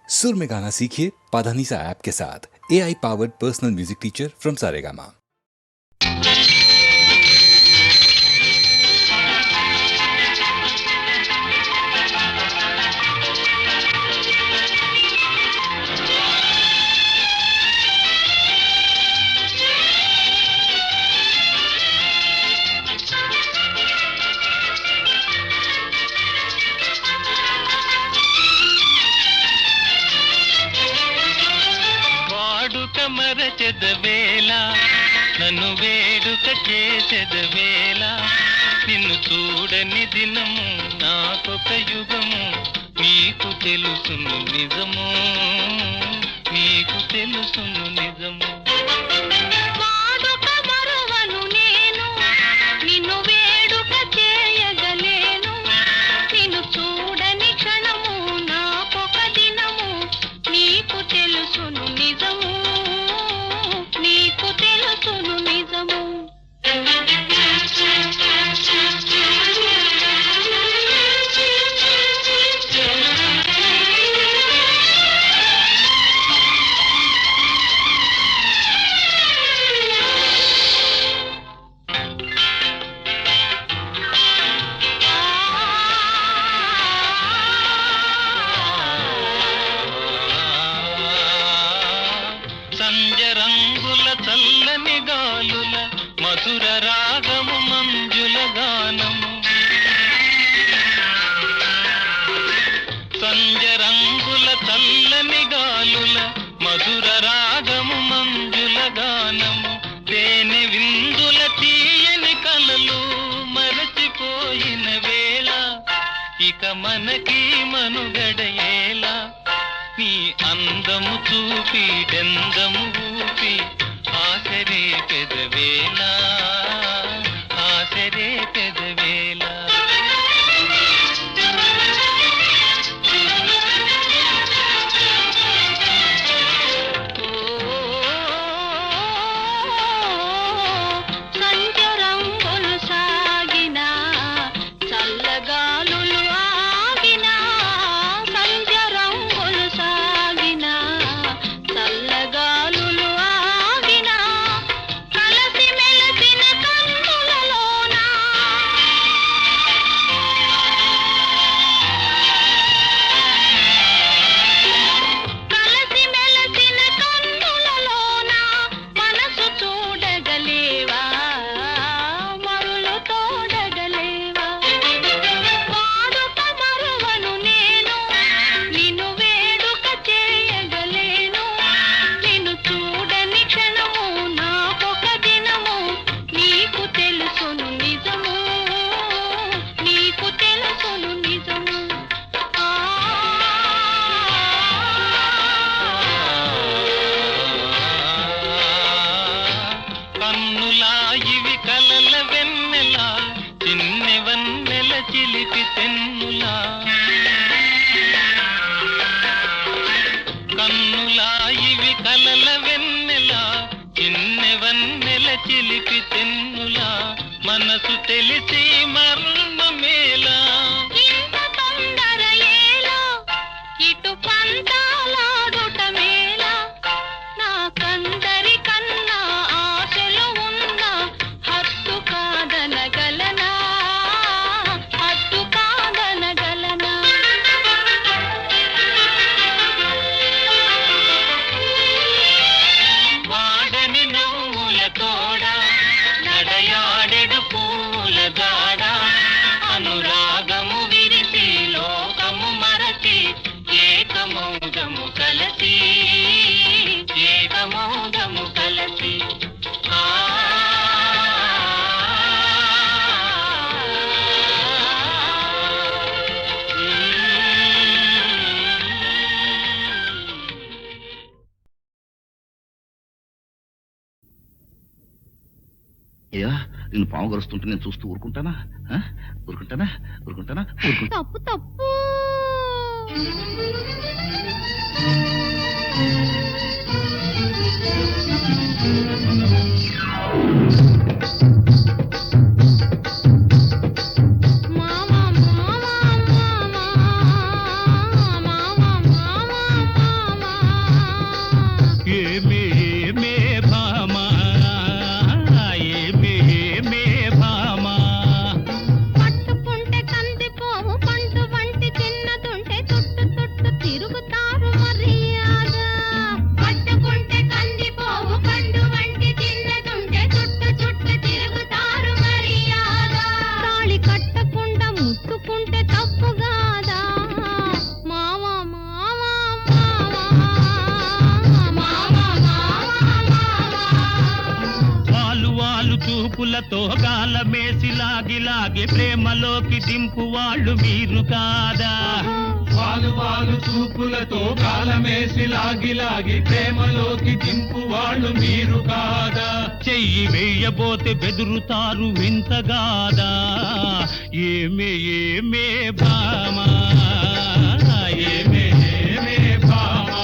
सुर में गाना सीखिए पाधानीसा ऐप के साथ। AI powered personal music teacher from Saregama. మరచెదవేళ నన్ను వేడుక చేసెదవేళ నిన్ను చూడని దినము నాకొక యుగము నీకు తెలుసును నిజము నీకు తెలుసును నిజము చల్లని గాలుల మధుర రాగము మంజుల గానము సంజరంగుల చల్లని గాలుల మధుర రాగము మంజుల గానము తేనె విందుల తీయని కలలు మరచిపోయిన వేళ ఇక మనకి మనుగడయేలా నీ అందము చూపి డెందము ఊపి ఆసరే పెదవేళ ఆసరే పెదవేళ చిలిపి తెన్నులా కన్నులా ఇవి కలల వెన్నెలా చిన్నెవన్నెల చిలిపి తెన్నులా మనసు తెలిసి మర్మమేలా ఇంత తొందర ఏలా ఇటు పంతాలాడుట మేలా నాకందరి కన్నా ఆశలు ఉన్న హత్తు కాదనగలనా అనురాగము విరిసి లోకము మరచి ఏకమౌదము కలసి ఏకమౌదము కలసి అయ్యా నేను పాము గరుస్తుంటే నేను చూస్తూ ఊరుకుంటానా ఊరుకుంటానా ఊరుకుంటానా తప్పు తప్పు మామా మామా మామా మామా మామా చూపులతో గాలమేసి లాగి లాగి ప్రేమలోకి దింపు వాళ్ళు మీరు కాదా వాలు వాలు చూపులతో కాలమేసి లాగి లాగి ప్రేమలోకి దింపు వాళ్ళు మీరు కాదా చెయ్యి వెయ్యబోతే బెదురుతారు వింతగాదా ఏమే ఏమే భామా ఏమే ఏమే భామా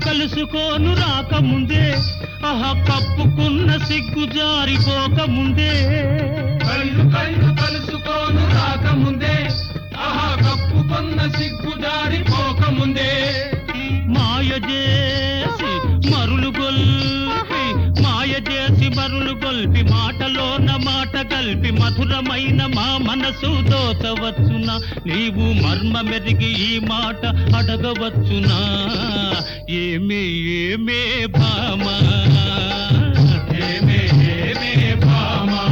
కలుసుకోను రాకముందే ఆహా కప్పుకున్న సిగ్గు జారిపోకముందే కళ్ళు కళ్ళు కలుసుకోను రాకముందే ఆహా కప్పుకున్న సిగ్గు జారిపోకముందే మాయ చేసి మరులు గొల్పి మాయ చేసి మరులు గొల్పి మాటలోన మాట కలిపి మధురమైన మా మనసు దోచవచ్చునా నీవు మర్మ మెరిగి ఈ మాట అడగవచ్చునా ఏమే ఏమే భామా ఏమే ఏమే భామా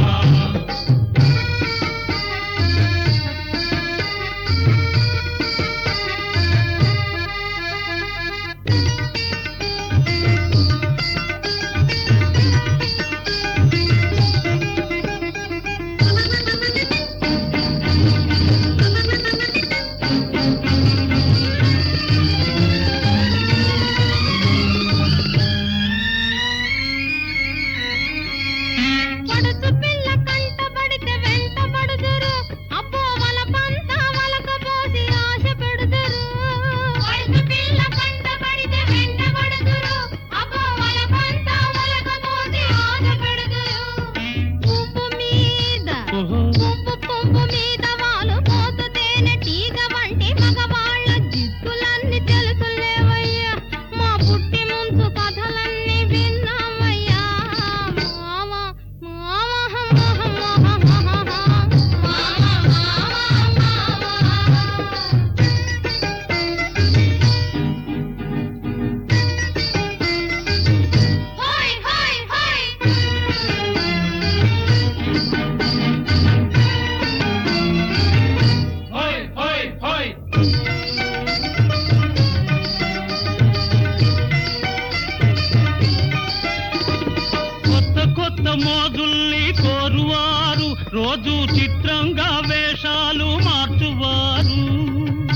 మోజుల్ని కోరువారు రోజు చిత్రంగా వేషాలు మార్చువారు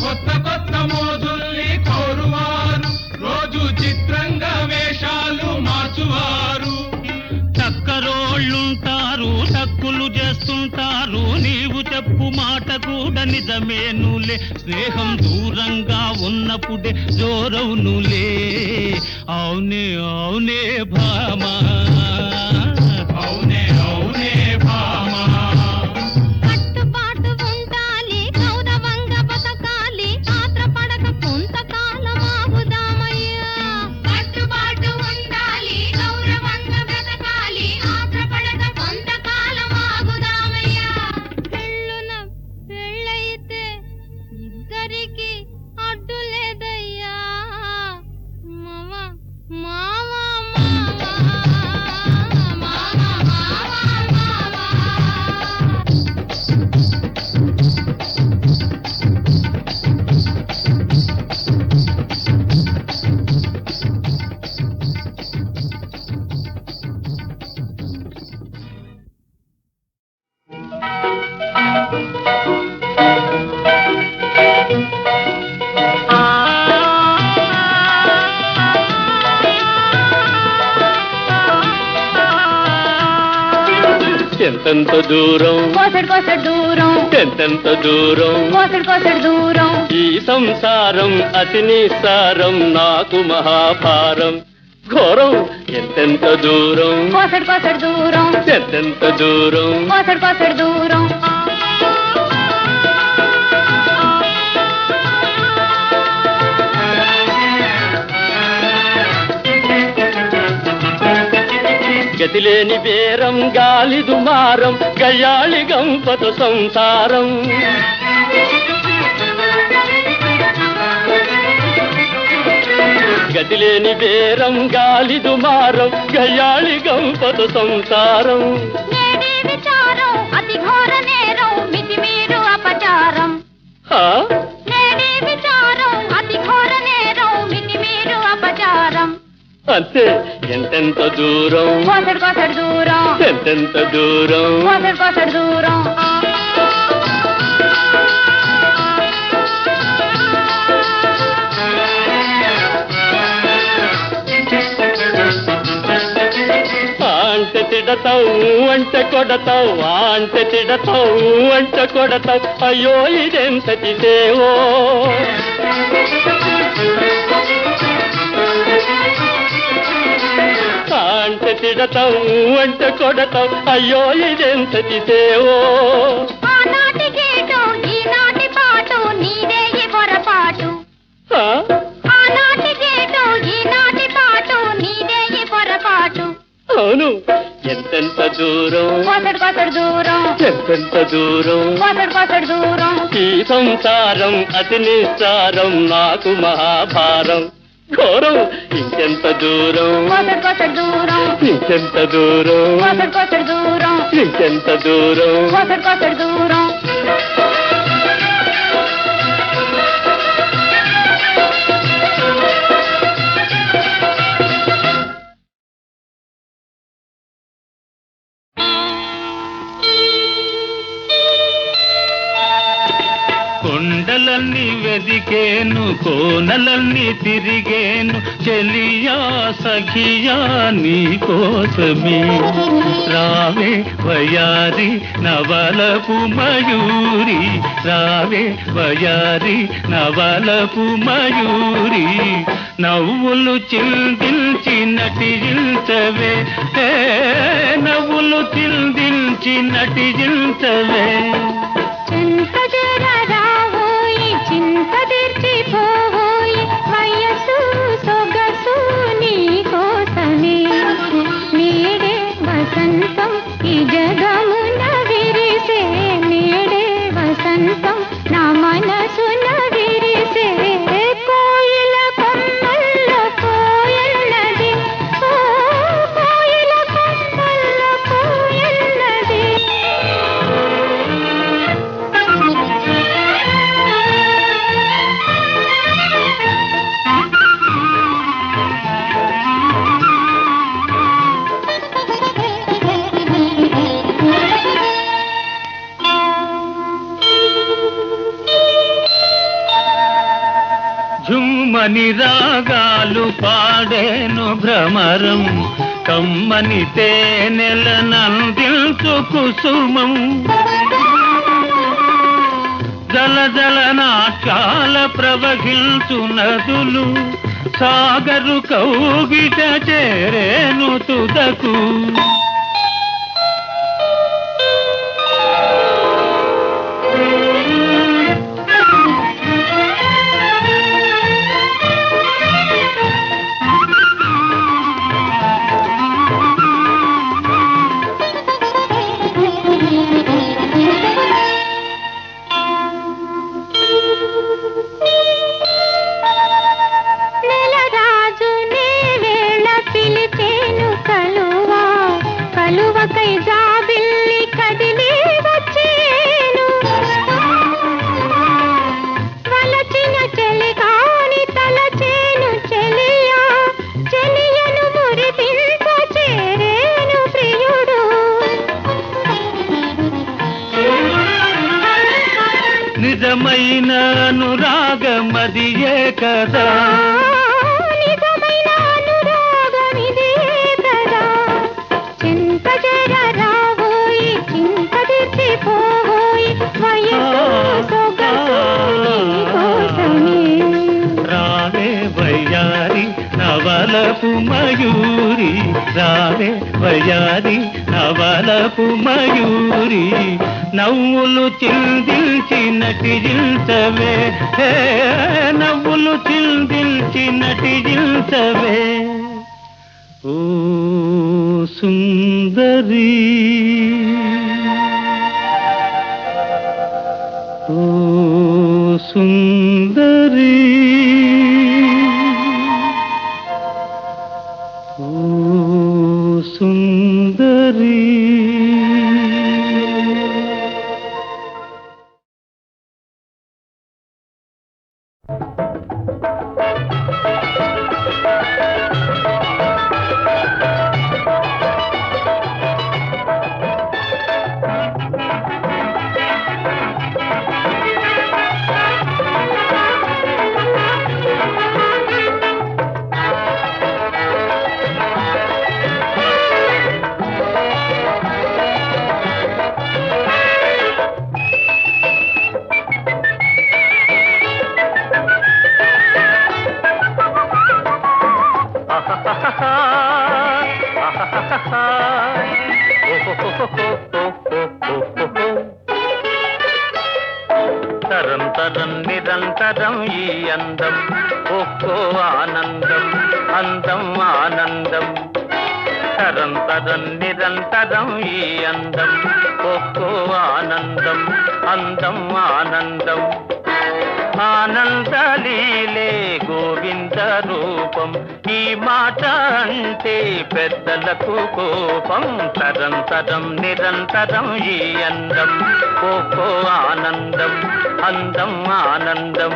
కొత్త కొత్త మోజుల్ని కోరువారు రోజు చిత్రంగా వేషాలు మార్చువారు టక్కరోళ్ళుంటారు టక్కులు చేస్తుంటారు నీవు చెప్పు మాట కూడా నిజమేనులే స్నేహం దూరంగా ఉన్నప్పుడే జోరవునులే అవునే అవునే భామా అవునే అవునే భామా కట్టుబాటు ఉండాలి గౌరవంగా బతకాలి ఆత్రపడక కొంతకాలం ఆగుదామయ్యా కట్టుబాటు ఉండాలి గౌరవంగా బతకాలి ఆత్రపడక కొంతకాలం ఆగుదామయ్యా పెళ్ళున పెళ్ళైతే ఇద్దరికి అడ్డు లేదయ్యా మావా మావా మావా ఎంతెంత దూరం కోసడు కోసడు దూరం ఎంతెంత దూరం కోసడు కోసడు దూరం ఈ సంసారం అతి నిస్సారం నాకు మహాభారం ఘోరం ఎంతెంత దూరం కోసడు కోసడు దూరం ఎంతెంత దూరం కోసడు కోసడు దూరం గతిలేని బేరం గాలి దుమారం గయ్యాళి గంపత సంసారం గతిలేని బేరం గాలి దుమారం గయ్యాళి గంపత సంసారం నేడే విచారం అతి ఘోర నేరం మితిమీరు అపచారం నేడే విచారం అతి ఘోర నేరం మితిమీరు అపచారం అంతే ఎంతెంత దూరం కోసడు కోసడు దూరం ఎంతెంత దూరం కోసడు కోసడు దూరం అంటే తిడతావు అంటే కొడతావు అంటే తిడతావు అంటే కొడతావు అయ్యో ఇదెంతటి సేవో అంటే తిడతావు అంటే కొడతావు అయ్యో ఇదెంతటి సేవో ఆనాటి గేటు ఈనాటి పాటు నీదే పొరపాటు ఆనాటి గేటు ఈనాటి పాటు నీదే పొరపాటు అవును ఎంతెంత దూరం కోసడు కోసడు దూరం ఎంతెంత దూరం కోసడు కోసడు దూరం ఈ సంసారం అతి నిస్సారం నాకు మహాభారం ఘోరం ఇంకెంత దూరం కోసడు కోసడు దూరం ఇంకెంత దూరం కోసడు కోసడు దూరం ఇంకెంత దూరం కోసడు కోసడు దూరం కొండలన్నీ వెదికేను కోనలన్నీ తిరిగేను చెలియా సఖియా నీ కోసమే రావే వయారి నవలపు మయూరి రావే వయారి నవలపు మయూరి నవ్వులు చిందించి నటించవే నవ్వులు చిందించి నటించవే చింత జర రావోయి చింత తీర్చిపోయి వయసు సొగసు నీ కోసమే నేడే వసంతం ఈ జగమున విరిసే నేడే వసంతం నా మనసున విరిసే కోయిల కొమ్మల్లో కోయన్నది ఓ కోయిల కొమ్మల్లో కోయన్నది ఝుమ్మని రాగాలు పాడేను భ్రమరం కమ్మని తేనెల నందిల్చు కుసుమం జల జల నాట్యాల ప్రవహించు నదులు సాగరు కౌగిట చేరేను తుదకు నెలరాజు నే వేళ పిలిచేను కలువా కలువకై జాబిల్లి కదిలి వచ్చేను వలచిన చెలిగాని తలచేను చెలియా చెలియను మురిపించ చేరేను ప్రియుడు నిజమైన అనురాగమదియే కదా నిజమైన అనురాగమిదే కదా చింత జర రావోయి నవలపు మయూరి రావే వయారి నవలపు మయూరి నవ్వులు చిందిల్చి నటిజిల్చవే నవ్వులు చిందిల్చి నటిజిల్చవే ఓ సుందరి ఓ సుందరి ఓ సుందరి తరం తరం నిరంతరం ఈ అందం ఒక్కో ఆనందం అందం ఆనందం తరం తరం నిరంతరం ఈ అందం ఒక్కో ఆనందం అందం ఆనందం ఆనందలీలే గోవింద రూపం ఈ మాట అంటే పెద్దలకు కోపం తరం తరం నిరంతరం ఈ అందం ఒక్కో ఆనందం అందం ఆనందం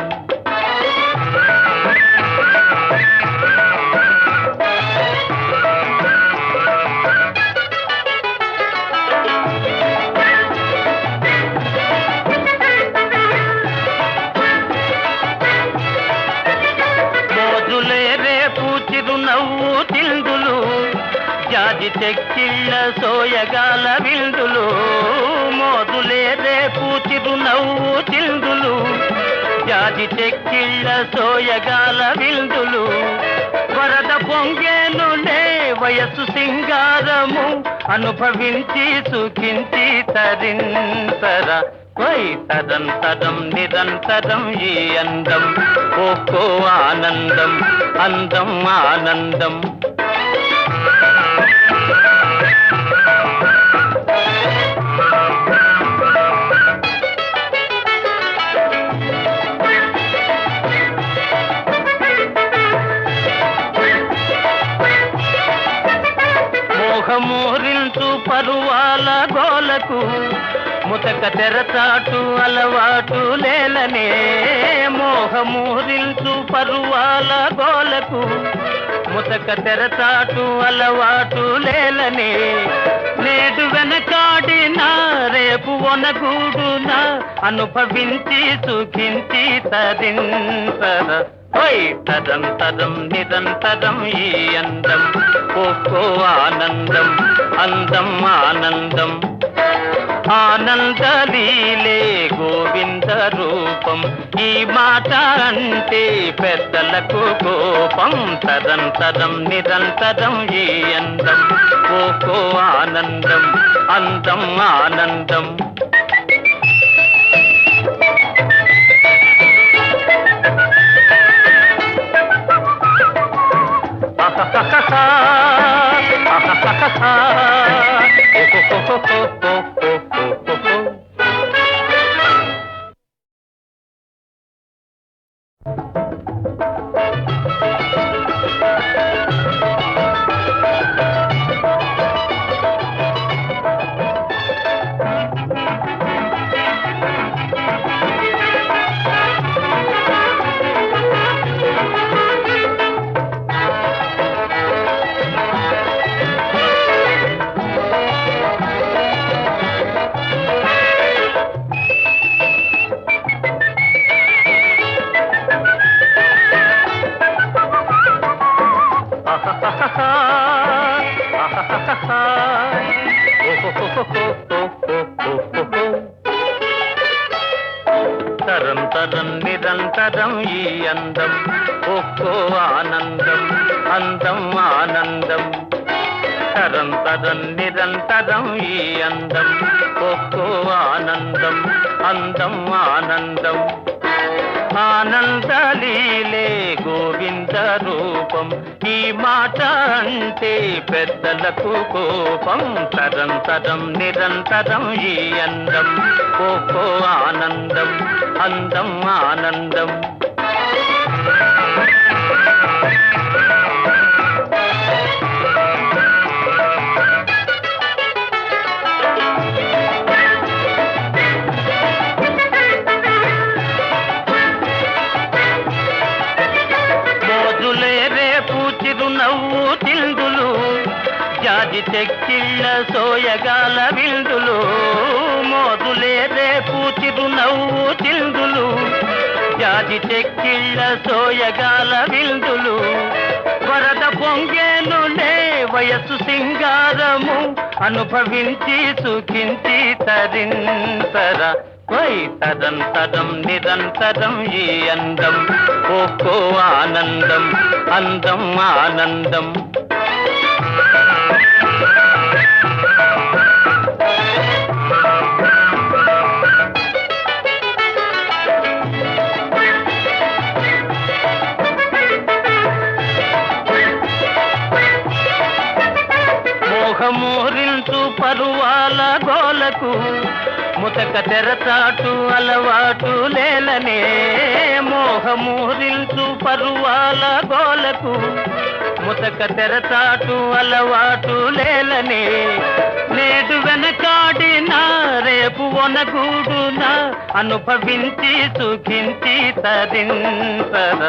చిరునవ్వు తిందులు జాజి చెక్కిళ్ళ సోయగాల విందులు మోదులే రేపు చిరునవ్వు తిందులు జాజి చెక్కిళ్ళ సోయగాల విందులు వరద పొంగేనులే వయసు సింగారము అనుభవించి సుఖించి తరింతర వై తరం తరం నిరంతరం ఈ అందం ఒక్కో ఆనందం అందం ఆనందం మోహమూరించు పరువాల గోలకు ముతక తెరచాటు అలవాటు లేలనే మోహమూరించు పరువాల గోలకు ముతక తెరచాటు అలవాటు లేలనే నేడు వెనకాడినా రేపు ఒనగూడునా అనుభవించి సుఖించి తరింతర ఓయ్ తరం తరం నిరంతరం ఈ అందం ఒక్కో ఆనందం అందం ఆనందం ఆనందలీలే గోవింద రూపం ఈ మాట అంటే పెద్దలకు కోపం తరం తరం నిరంతరం ఈ అందం ఒక్కో ఆనందం అందం ఆనందం తరం నిరంతరం ఈ అందం ఒక్కో ఆనందం అందం ఆనందం తరం నిరంతరం ఈ అందం ఒక్కో ఆనందం అందం ఆనందం ఆనందలీలే గోవింద రూపం ఈ మాట అంటే పెద్దలకు కోపం తరం నిరంతరం ఈ అందం ఒక్కో ఆనందం అందం ఆనందం చిరునవ్వు తిందులు జాజి చెక్కిళ్ళ సోయగాల విందులు మోదులే రేపు చిరునవ్వు తిందులు జాజి చెక్కిళ్ళ సోయగాల విందులు వరద పొంగేనులే వయసు సింగారము అనుభవించి సుఖించి తరింతర తరం నిరంతరం ఈ అందం ఒక్కో ఆనందం అందం ఆనందం మోహమూరించు పరువాల గోలకు ముతక తెరచాటు అలవాటు లేలనే మోహమూరించు పరువాల గోలకు ముతక తెరచాటు అలవాటు లేలనే నేడు వెనకాడినా రేపు ఒనగూడునా అనుభవించి సుఖించి తరింతర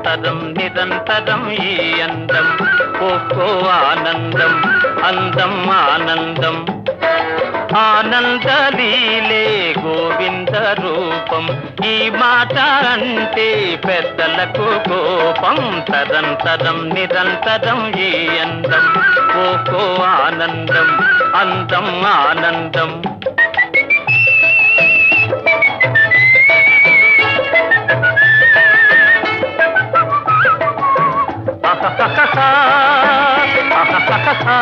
తరం నిరంతరం ఈ అందం ఒక్కో ఆనందం అందం ఆనందం ఆనందలీలే గోవింద రూపం ఈ మాట అంటే పెద్దలకు కోపం తరం నిరంతరం ఈ అందం ఒక్కో ఆనందం అందం ఆనందం ha ha ha ha ha ha ha ha ha